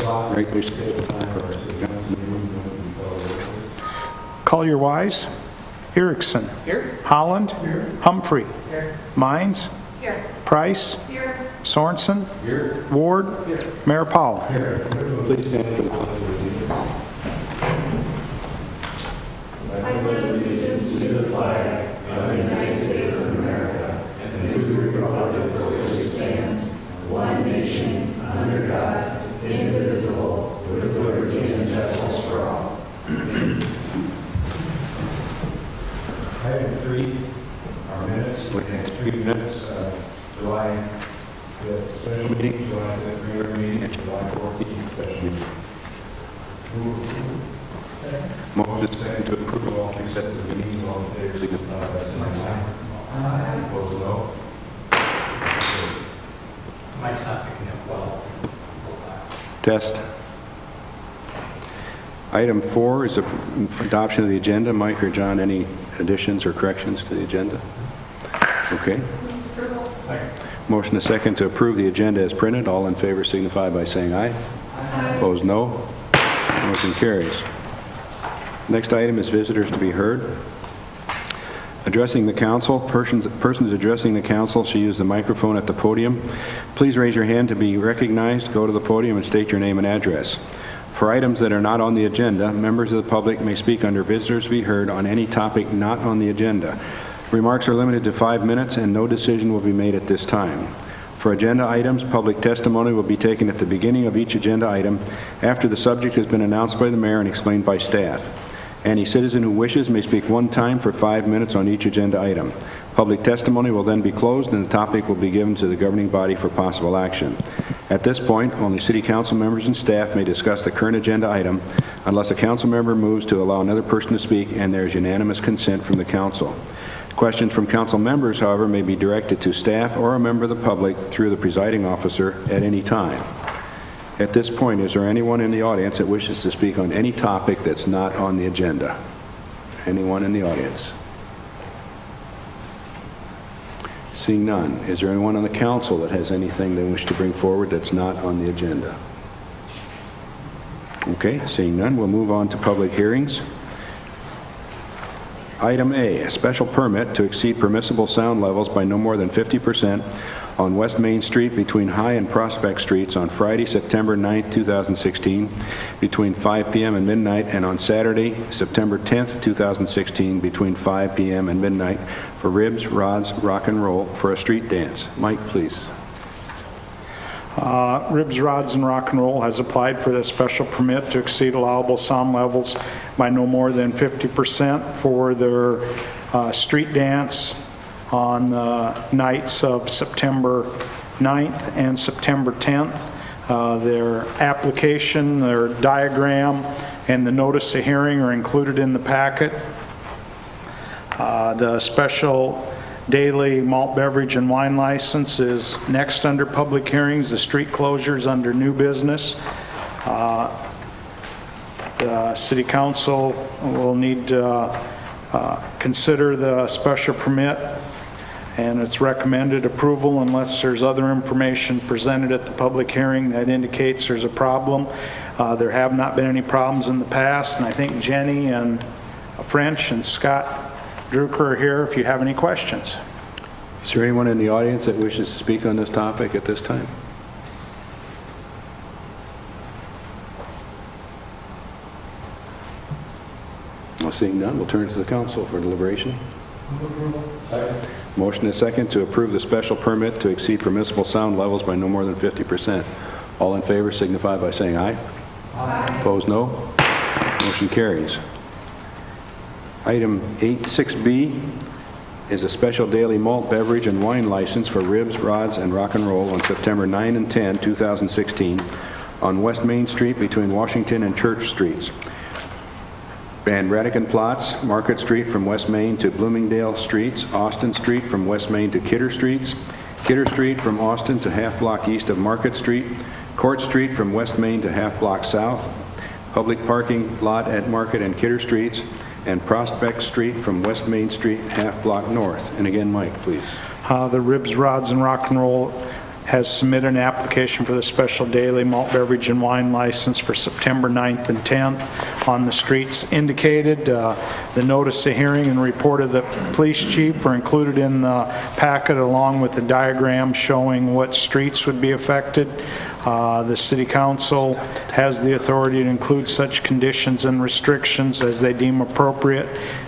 o'clock, regularly scheduled time for our city council meeting. Collier Wise. Erickson. Here. Holland. Here. Humphrey. Here. Mines. Here. Price. Here. Sorensen. Here. Ward. Here. Mayor Powell. Here. Please stand for the pledge of allegiance. I pledge allegiance to the flag of the United States of America and to the republic for which it stands, one nation, under God, indivisible, with liberty and justice for all. Item 3, our minutes. We have 3 minutes, July 5th special meeting, July 5th regular meeting, and July 14th special meeting. Motion second to approve all 3 sets of meetings. All in favor, signify by saying aye. Aye. Opposed, no. Mike's not picking up well. Test. Item 4 is adoption of the agenda. Mike or John, any additions or corrections to the agenda? Okay. Motion a second to approve the agenda as printed. All in favor signify by saying aye. Aye. Opposed, no. Motion carries. Next item is visitors to be heard. Addressing the council. Persons addressing the council should use the microphone at the podium. Please raise your hand to be recognized. Go to the podium and state your name and address. For items that are not on the agenda, members of the public may speak under visitors to be heard on any topic not on the agenda. Remarks are limited to 5 minutes and no decision will be made at this time. For agenda items, public testimony will be taken at the beginning of each agenda item after the subject has been announced by the mayor and explained by staff. Any citizen who wishes may speak one time for 5 minutes on each agenda item. Public testimony will then be closed and the topic will be given to the governing body for possible action. At this point, only city council members and staff may discuss the current agenda item unless a council member moves to allow another person to speak and there is unanimous consent from the council. Questions from council members, however, may be directed to staff or a member of the public through the presiding officer at any time. At this point, is there anyone in the audience that wishes to speak on any topic that's not on the agenda? Anyone in the audience? Seeing none, is there anyone on the council that has anything they wish to bring forward that's not on the agenda? Okay, seeing none, we'll move on to public hearings. Item A, a special permit to exceed permissible sound levels by no more than 50% on West Main Street between High and Prospect Streets on Friday, September 9th, 2016, between 5 p.m. and midnight, and on Saturday, September 10th, 2016, between 5 p.m. and midnight for Ribs, Rods, Rock and Roll for a street dance. Mike, please. Ribs, Rods, and Rock and Roll has applied for this special permit to exceed allowable sound levels by no more than 50% for their street dance on the nights of September 9th and September 10th. Their application, their diagram, and the notice of hearing are included in the packet. The special daily malt beverage and wine license is next under public hearings. The street closures under new business. The City Council will need to consider the special permit, and it's recommended approval unless there's other information presented at the public hearing that indicates there's a problem. There have not been any problems in the past, and I think Jenny and French and Scott Drucker are here if you have any questions. Is there anyone in the audience that wishes to speak on this topic at this time? Well, seeing none, we'll turn to the council for deliberation. Motion is second to approve the special permit to exceed permissible sound levels by no more than 50%. All in favor signify by saying aye. Aye. Opposed, no. Motion carries. Item 6B is a special daily malt beverage and wine license for Ribs, Rods, and Rock and Roll on September 9 and 10, 2016 on West Main Street between Washington and Church Streets. And Radican Market Street from West Main to Bloomingdale Streets, Austin Street from West Main to Kidder Streets, Kidder Street from Austin to half block east of Market Street, Court Street from West Main to half block south, public parking lot at Market and Kidder Streets, and Prospect Street from West Main Street, half block north. And again, Mike, please. The Ribs, Rods, and Rock and Roll has submitted an application for the special daily malt beverage and wine license for September 9th and 10th on the streets indicated. The notice of hearing and report of the police chief are included in the packet along with the diagram showing what streets would be affected. The City Council has the authority to include such conditions and restrictions as they deem appropriate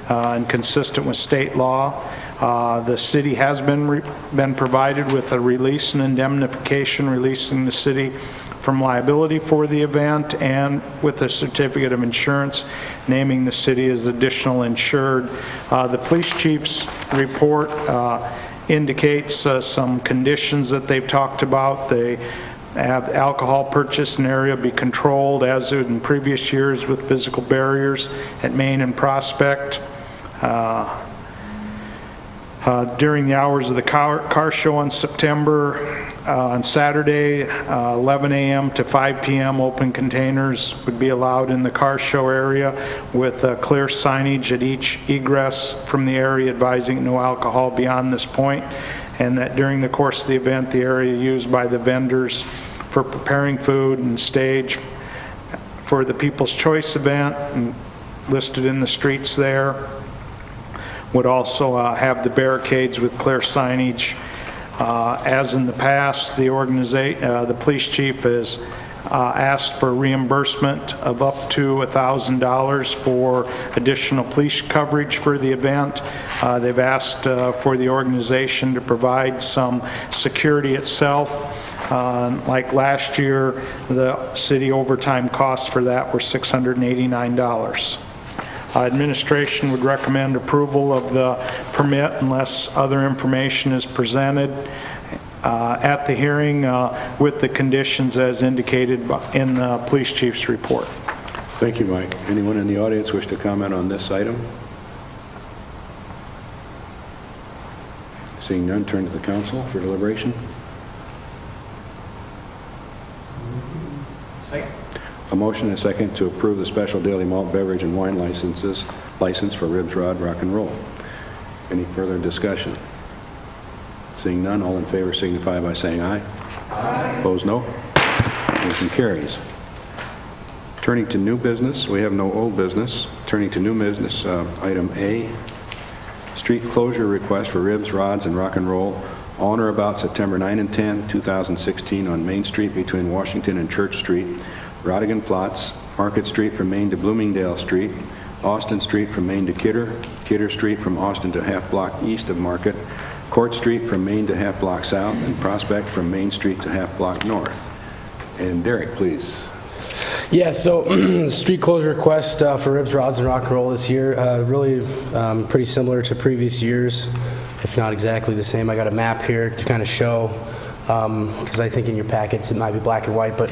and consistent with state law. The city has been provided with a release and indemnification releasing the city from liability for the event and with a certificate of insurance naming the city as additional insured. The police chief's report indicates some conditions that they've talked about. They have alcohol purchase in area be controlled as in previous years with physical barriers at Main and Prospect. During the hours of the car show on on Saturday, 11 a.m. to 5 p.m. open containers would be allowed in the car show area with clear signage at each egress from the area advising no alcohol beyond this point, and that during the course of the event, the area used by the vendors for preparing food and stage for the People's Choice event and listed in the streets there would also have the barricades with clear signage. As in the past, the police chief has asked for reimbursement of up to $1,000 for additional police coverage for the event. They've asked for the organization to provide some security itself. Like last year, the city overtime costs for that were $689. Administration would recommend approval of the permit unless other information is presented at the hearing with the conditions as indicated in the police chief's report. Thank you, Mike. Anyone in the audience wish to comment on this item? Seeing none, turn to the council for deliberation. Second. A motion and a second to approve the special daily malt beverage and wine license for Ribs Rod Rock and Roll. Any further discussion? Seeing none, all in favor signify by saying aye. Aye. Opposed, no. Motion carries. Turning to new business, we have no old business. Turning to new business, item A, street closure request for Ribs, Rods, and Rock and Roll on or about September 9 and 10, 2016 on Main Street between Washington and Church Street, Rodigan Platz, Market Street from Main to Bloomingdale Street, Austin Street from Main to Kidder, Kidder Street from Austin to half block east of Market, Court Street from Main to half block south, and Prospect from Main Street to half block north. And Derek, please. Yeah, so the street closure request for Ribs, Rods, and Rock and Roll this year, really pretty similar to previous years, if not exactly the same. I got a map here to kind of show, because I think in your packets it might be black and white, but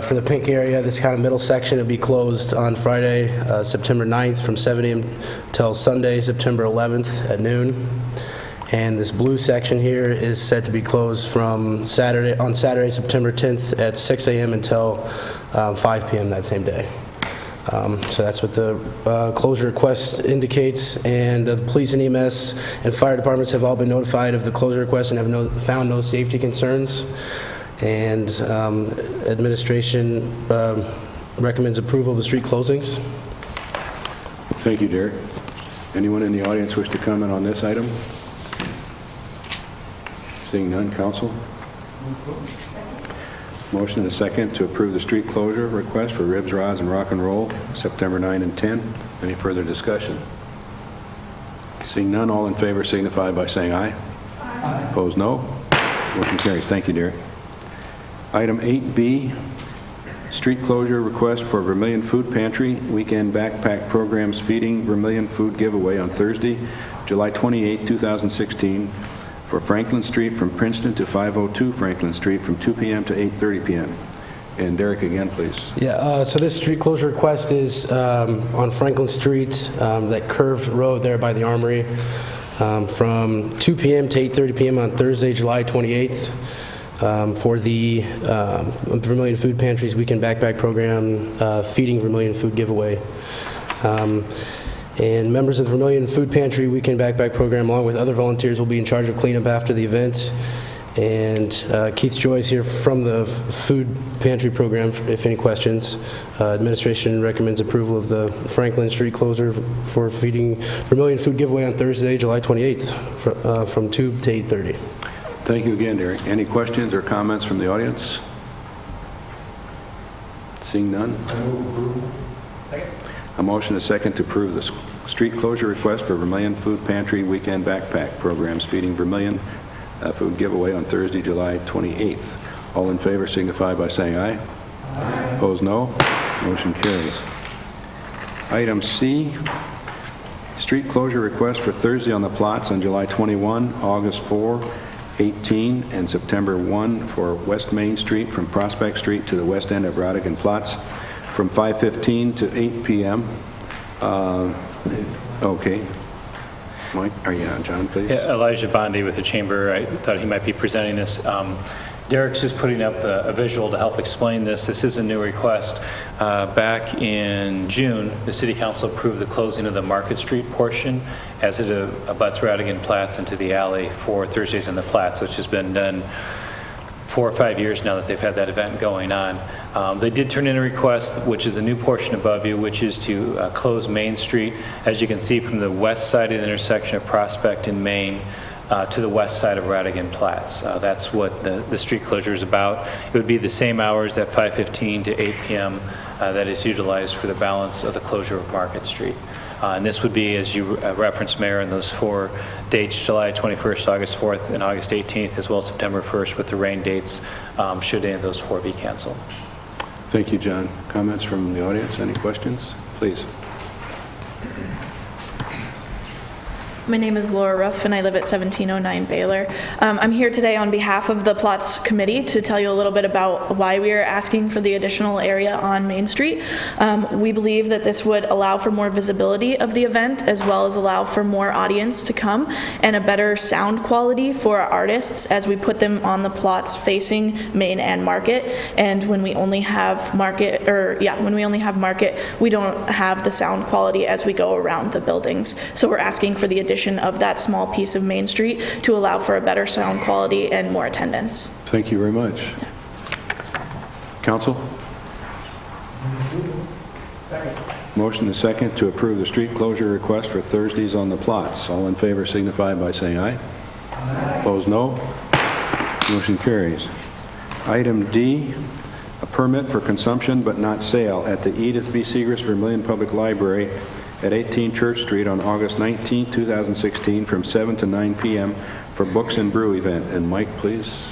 for the pink area, this kind of middle section will be closed on Friday, September 9th from 7 a.m. till Sunday, September 11th at noon. And this blue section here is set to be closed from Saturday, September 10th at 6 a.m. until 5 p.m. that same day. So that's what the closure request indicates, and the police and EMS and fire departments have all been notified of the closure request and have found no safety concerns. And administration recommends approval of the street closings. Thank you, Derek. Anyone in the audience wish to comment on this item? Seeing none, council. Motion and a second to approve the street closure request for Ribs, Rods, and Rock and Roll, September 9 and 10. Any further discussion? Seeing none, all in favor signify by saying aye. Aye. Opposed, no. Motion carries. Thank you, Derek. Item 8B, street closure request for Vermilion Food Pantry weekend backpack programs feeding Vermilion food giveaway on Thursday, July 28, 2016 for Franklin Street from Princeton to 502 Franklin Street from 2 p.m. to 8:30 p.m. And Derek again, please. Yeah, so this street closure request is on Franklin Street, that curved road there by the Armory, from 2 p.m. to 8:30 p.m. on Thursday, July 28th. For the Vermilion Food Pantry's weekend backpack program, feeding Vermilion food giveaway. And members of the Vermilion Food Pantry weekend backpack program, along with other volunteers, will be in charge of cleanup after the event. And Keith Joyce here from the Food Pantry program, if any questions. Administration recommends approval of the Franklin Street closure for feeding Vermilion Food giveaway on Thursday, July 28th from 2 to 8:30. Thank you again, Derek. Any questions or comments from the audience? Seeing none? A motion is second to approve the street closure request for Vermilion Food Pantry Weekend Backpack Programs feeding Vermilion food giveaway on Thursday, July 28th. All in favor signify by saying aye. Aye. Opposed, no. Motion carries. Item C, street closure request for Thursday on the plots on July 21, August 4, 18, and September 1 for West Main Street from Prospect Street to the west end of Rodigan Plots from 5:15 to 8 p.m. Okay. Mike, are you on, John, please? Yeah, Elijah Bondi with the Chamber. I thought he might be presenting this. Derek's just putting up a visual to help explain this. This is a new request. Back in June, the City Council approved the closing of the Market Street portion as it abuts Rodigan Platts into the alley for Thursdays on the Platts, which has been done 4 or 5 years now that they've had that event going on. They did turn in a request, which is a new portion above you, which is to close Main Street, as you can see, from the west side of the intersection of Prospect and Main to the west side of Rodigan Platts. That's what the street closure is about. It would be the same hours, that 5:15 to 8 p.m. That is utilized for the balance of the closure of Market Street. And this would be, as you referenced, Mayor, in those 4 dates, July 21st, August 4th, and August 18th, as well as September 1st, with the rain dates, should any of those 4 be canceled. Thank you, John. Comments from the audience? Any questions? Please. My name is Laura Ruff, and I live at 1709 Baylor. I'm here today on behalf of the Plots Committee to tell you a little bit about why we are asking for the additional area on Main Street. We believe that this would allow for more visibility of the event, as well as allow for more audience to come, and a better sound quality for our artists as we put them on the plots facing Main and Market. And when we only have Market, we don't have the sound quality as we go around the buildings. So we're asking for the addition of that small piece of Main Street to allow for a better sound quality and more attendance. Thank you very much. Yeah. Council? Second. Motion is second to approve the street closure request for Thursdays on the plots. All in favor signify by saying aye. Aye. Opposed, no. Motion carries. Item D, a permit for consumption but not sale at the Edith B. Segrist Vermillion Public Library at 18 Church Street on August 19, 2016 from 7 to 9 p.m. for Books and Brew event. And Mike, please.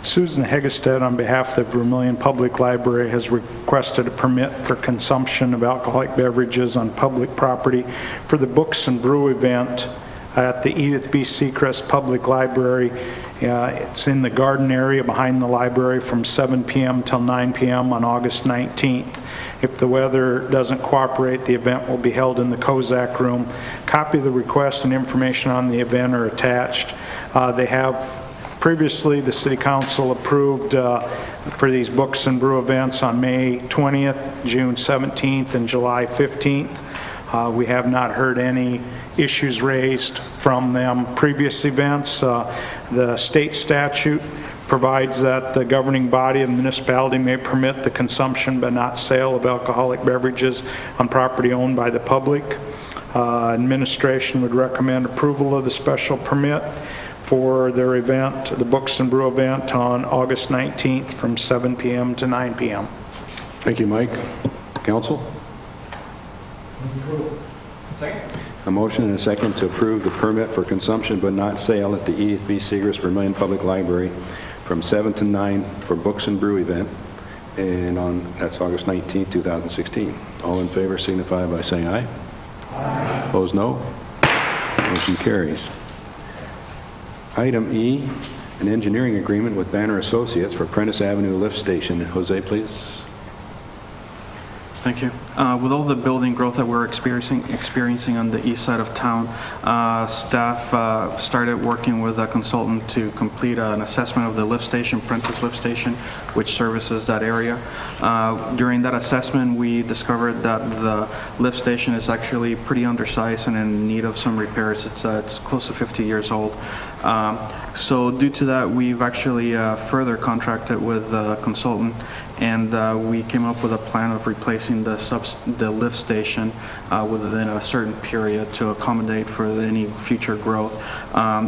Susan Hegestead, on behalf of the Vermilion Public Library, has requested a permit for consumption of alcoholic beverages on public property for the Books and Brew event at the Edith B. Segrist Public Library. It's in the garden area behind the library from 7 p.m. till 9 p.m. on August 19th. If the weather doesn't cooperate, the event will be held in the Kozak Room. Copy of the request and information on the event are attached. They have previously, the City Council approved for these Books and Brew events on May 20th, June 17th, and July 15th. We have not heard any issues raised from them previous events. The state statute provides that the governing body of the municipality may permit the consumption but not sale of alcoholic beverages on property owned by the public. Administration would recommend approval of the special permit for their event, the Books and Brew event, on August 19th from 7 p.m. to 9 p.m. Thank you, Mike. Council? Second. A motion and a second to approve the permit for consumption but not sale at the Edith B. Segrist Vermillion Public Library from 7 to 9 for Books and Brew event, and that's August 19, 2016. All in favor signify by saying aye. Aye. Opposed, no. Motion carries. Item E, an engineering agreement with Banner Associates for Prentice Avenue Lift Station. Jose, please. Thank you. With all the building growth that we're experiencing on the east side of town, staff started working with a consultant to complete an assessment of the lift station, Prentice Lift Station, which services that area. During that assessment, we discovered that the lift station is actually pretty undersized and in need of some repairs. It's close to 50 years old. So due to that, we've actually further contracted with a consultant, and we came up with a plan of replacing the lift station within a certain period to accommodate for any future growth.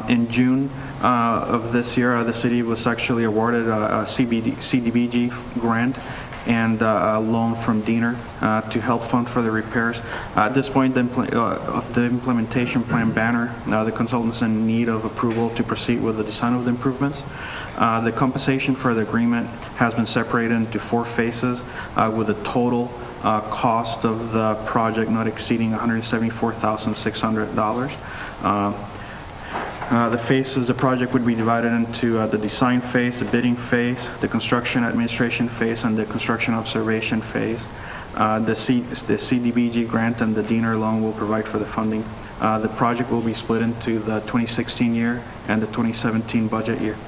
In June of this year, the city was actually awarded a CDBG grant and a loan from Diener to help fund for the repairs. At this point, of the implementation plan banner, the consultant's in need of approval to proceed with the design of the improvements. The compensation for the agreement has been separated into 4 phases with a total cost of the project not exceeding $174,600. The phases, the project would be divided into the design phase, the bidding phase, the construction administration phase, and the construction observation phase. The CDBG grant and the Diener loan will provide for the funding. The project will be split into the 2016 year and the 2017 budget year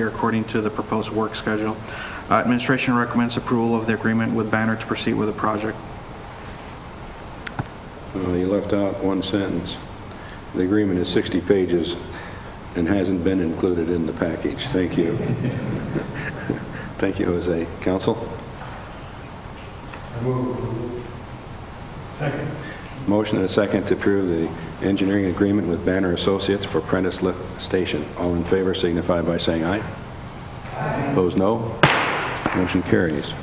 according to the proposed work schedule. Administration recommends approval of the agreement with Banner to proceed with the project. You left out one sentence. The agreement is 60 pages and hasn't been included in the package. Thank you. Thank you, Jose. Council? I move. Second. Motion and a second to approve the engineering agreement with Banner Associates for Prentice Lift Station. All in favor signify by saying aye. Aye. Opposed, no. Motion carries.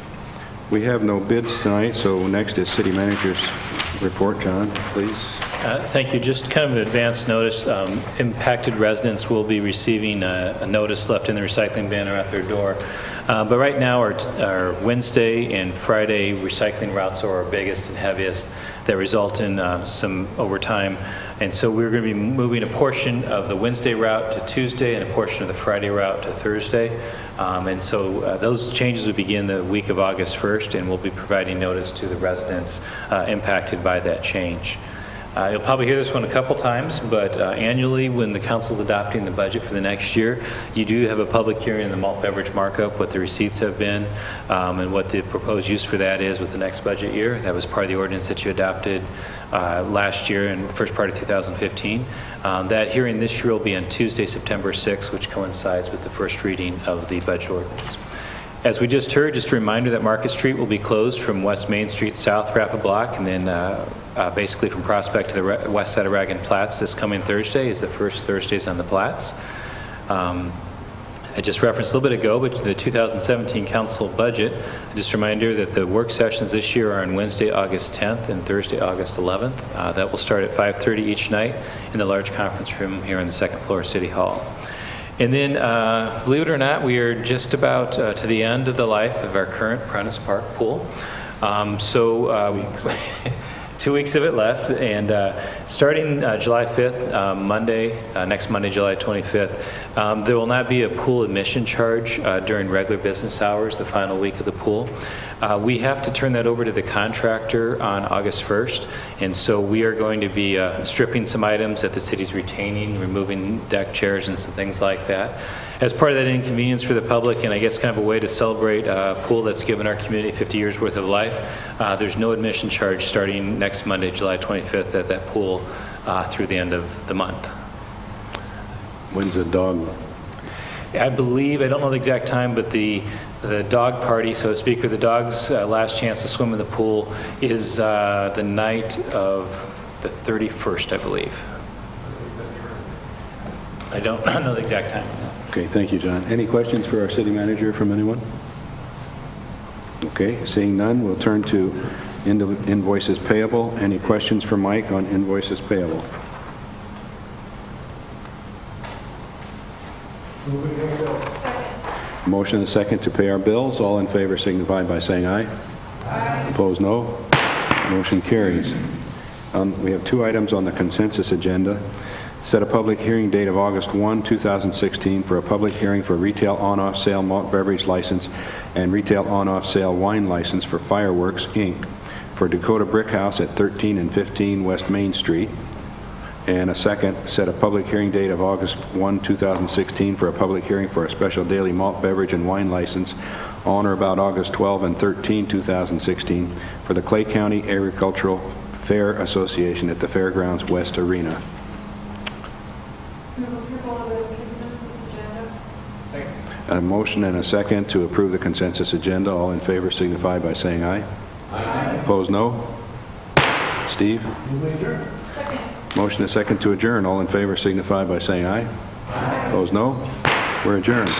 We have no bids tonight, so next is City Manager's report. John, please. Thank you. Just kind of an advance notice. Impacted residents will be receiving a notice left in the recycling banner at their door. But right now, our Wednesday and Friday recycling routes are our biggest and heaviest that result in some overtime. And so we're going to be moving a portion of the Wednesday route to Tuesday and a portion of the Friday route to Thursday. And so those changes will begin the week of August 1st, and we'll be providing notice to the residents impacted by that change. You'll probably hear this one a couple times, but annually when the council's adopting the budget for the next year, you do have a public hearing in the malt beverage markup, what the receipts have been, and what the proposed use for that is with the next budget year. That was part of the ordinance that you adopted last year and first part of 2015. That hearing this year will be on Tuesday, September 6th, which coincides with the first reading of the budget ordinance. As we just heard, just a reminder that Market Street will be closed from West Main Street south half a block, and then basically from Prospect to the west side of Rag and Platts this coming Thursday is the first Thursdays on the Platts. I just referenced a little bit ago, but the 2017 council budget, just a reminder that the work sessions this year are on Wednesday, August 10th and Thursday, August 11th. That will start at 5:30 each night in the large conference room here on the second floor of City Hall. And then, believe it or not, we are just about to the end of the life of our current Prentice Park pool. 2 weeks of it left, and starting July 5th, next Monday, July 25th, there will not be a pool admission charge during regular business hours, the final week of the pool. We have to turn that over to the contractor on August 1st, and so we are going to be stripping some items that the city's retaining, removing deck chairs and some things like that. As part of that inconvenience for the public, and I guess kind of a way to celebrate a pool that's given our community 50 years worth of life, there's no admission charge starting next Monday, July 25th at that pool through the end of the month. When's the dog? I believe, I don't know the exact time, but the dog party, so to speak, or the dog's last chance to swim in the pool is the night of the 31st, I believe. I don't know the exact time. Okay, thank you, John. Any questions for our city manager from anyone? Okay, seeing none, we'll turn to invoices payable. Any questions for Mike on invoices payable? Motion and a second to pay our bills. All in favor signify by saying aye. Aye. Opposed, no. Motion carries. We have 2 items on the consensus agenda. Set a public hearing date of August 1, 2016 for a public hearing for retail on-off sale malt beverage license and retail on-off sale wine license for Fireworks, Inc. for Dakota Brick House at 13 and 15 West Main Street. And a second, set a public hearing date of August 1, 2016 for a public hearing for a special daily malt beverage and wine license on or about August 12 and 13, 2016 for the Clay County Agricultural Fair Association at the Fairgrounds West Arena. A motion and a second to approve the consensus agenda. All in favor signify by saying aye. Aye. Opposed, no. Steve? Motion and a second to adjourn. All in favor signify by saying aye. Aye. Opposed, no. We're adjourned.